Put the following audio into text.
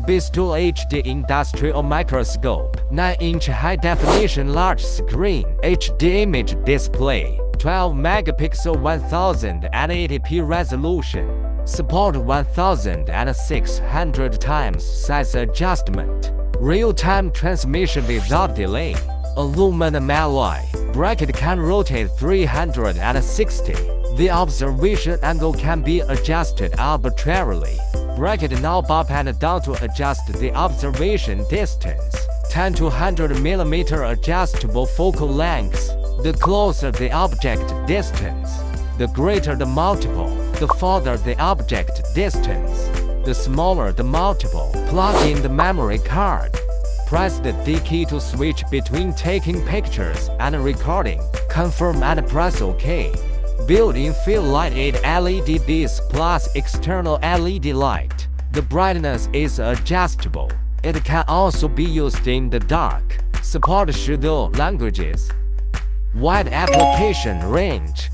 Bestools HD Industrial Microscope, 9-inch high-definition large screen HD image display, 12 megapixel 1080p resolution, support 1600x size adjustment, real-time transmission without delay, aluminum alloy, bracket can rotate 360, the observation angle can be adjusted arbitrarily. Bracket knob up and down to adjust the observation distance. 10 to 100 mm adjustable focal lengths. The closer the object distance, the greater the multiple. The farther the object distance, the smaller the multiple. Plug in the memory card. Press the D key to switch between taking pictures and recording. Confirm and press OK. Built-in field light 8 LED beams plus external LED light. The brightness is adjustable. It can also be used in the dark. Support schedule languages. Wide application range.